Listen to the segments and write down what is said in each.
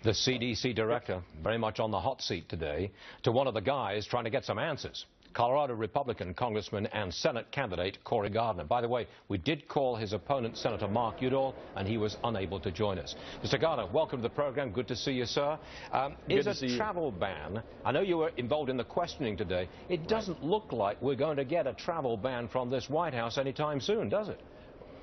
The CDC director, very much on the hot seat today, to one of the guys trying to get some answers. Colorado Republican Congressman and Senate candidate Cory Gardner. By the way, we did call his opponent, Senator Mark Udall, and he was unable to join us. Mr. Gardner, welcome to the program. Good to see you, sir. Is a travel ban, I know you were involved in the questioning today, it doesn't look like we're going to get a travel ban from this White House anytime soon, does it?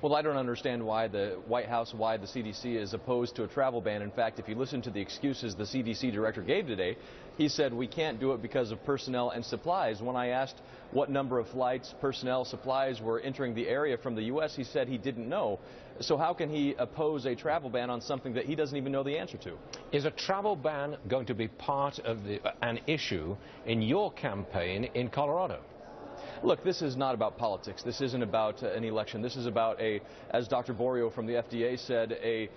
Well, I don't understand why the White House, why the CDC is opposed to a travel ban. In fact, if you listen to the excuses the CDC director gave today, he said we can't do it because of personnel and supplies. When I asked what number of flights, personnel, supplies were entering the area from the U.S., he said he didn't know. So how can he oppose a travel ban on something that he doesn't even know the answer to? Is a travel ban going to be part of an issue in your campaign in Colorado? Look, this is not about politics. This isn't about an election. This is about as Dr. Borio from the FDA said, a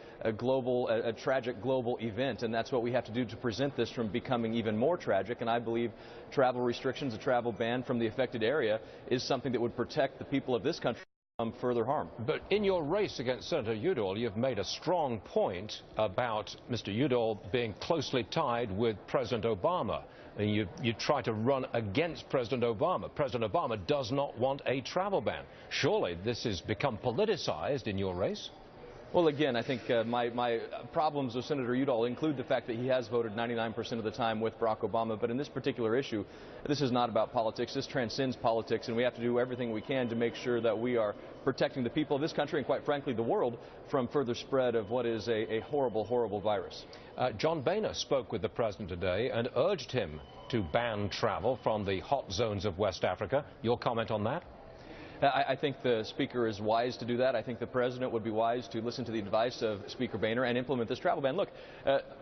tragic global event, and that's what we have to do to prevent this from becoming even more tragic. And I believe travel restrictions, a travel ban from the affected area, is something that would protect the people of this country from further harm. But in your race against Senator Udall, you've made a strong point about Mr. Udall being closely tied with President Obama. And you try to run against President Obama. President Obama does not want a travel ban. Surely this has become politicized in your race? Well, again, I think my problems with Senator Udall include the fact that he has voted 99% of the time with Barack Obama. But in this particular issue, this is not about politics. This transcends politics, and we have to do everything we can to make sure that we are protecting the people of this country and, quite frankly, the world from further spread of what is a horrible, horrible virus. John Boehner spoke with the president today and urged him to ban travel from the hot zones of West Africa. Your comment on that? I think the Speaker is wise to do that. I think the President would be wise to listen to the advice of Speaker Boehner and implement this travel ban. Look,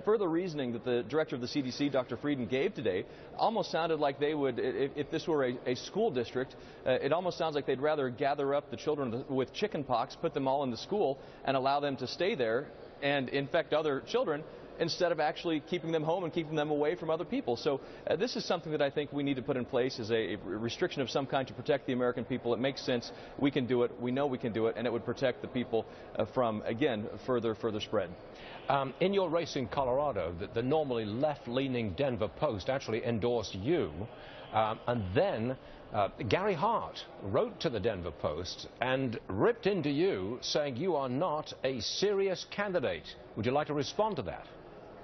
further reasoning that the director of the CDC, Dr. Frieden, gave today almost sounded like they would, if this were a school district, it almost sounds like they'd rather gather up the children with chicken pox, put them all in the school, and allow them to stay there and infect other children, instead of actually keeping them home and keeping them away from other people. So this is something that I think we need to put in place as a restriction of some kind to protect the American people. It makes sense. We can do it. We know we can do it, and it would protect the people from, again, further spread. In your race in Colorado, the normally left-leaning Denver Post actually endorsed you, and then Gary Hart wrote to the Denver Post and ripped into you, saying you are not a serious candidate. Would you like to respond to that?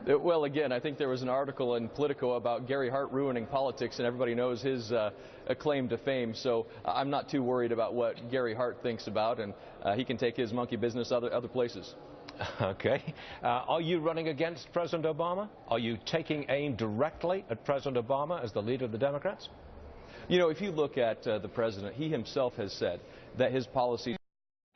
Well, again, I think there was an article in Politico about Gary Hart ruining politics, and everybody knows his claim to fame. So I'm not too worried about what Gary Hart thinks about, and he can take his monkey business other places. Okay. Are you running against President Obama? Are you taking aim directly at President Obama as the leader of the Democrats? You know, if you look at the president, he himself has said that his policies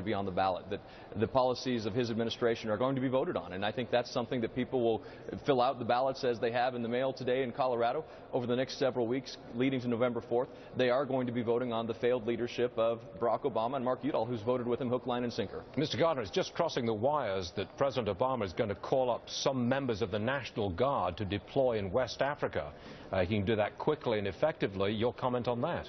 be on the ballot, that the policies of his administration are going to be voted on, and I think that's something that people will fill out the ballots as they have in the mail today in Colorado over the next several weeks leading to November 4th. They are going to be voting on the failed leadership of Barack Obama and Mark Udall, who's voted with him hook, line, and sinker. Mr. Gardner, it's just crossing the wires that President Obama is going to call up some members of the National Guard to deploy in West Africa. He can do that quickly and effectively. Your comment on that?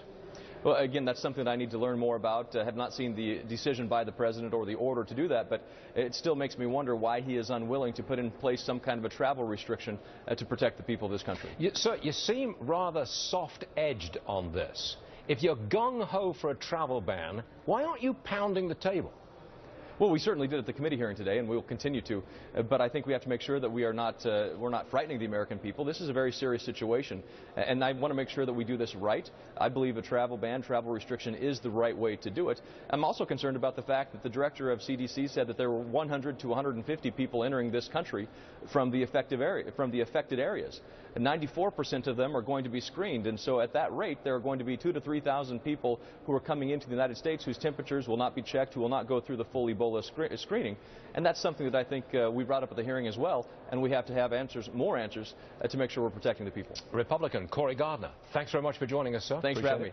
Well, again, that's something that I need to learn more about. I have not seen the decision by the president or the order to do that, but it still makes me wonder why he is unwilling to put in place some kind of a travel restriction to protect the people of this country. Sir, you seem rather soft-edged on this. If you're gung-ho for a travel ban, why aren't you pounding the table? Well, we certainly did at the committee hearing today, and we will continue to. But I think we have to make sure that we're not frightening the American people. This is a very serious situation, and I want to make sure that we do this right. I believe a travel ban, travel restriction is the right way to do it. I'm also concerned about the fact that the director of CDC said that there were 100 to 150 people entering this country from the affected areas. And 94% of them are going to be screened, and so at that rate, there are going to be 2,000 to 3,000 people who are coming into the United States whose temperatures will not be checked, who will not go through the full Ebola screening. And that's something that I think we brought up at the hearing as well, and we have to have more answers to make sure we're protecting the people. Republican Cory Gardner, thanks very much for joining us, sir. Thanks for having me.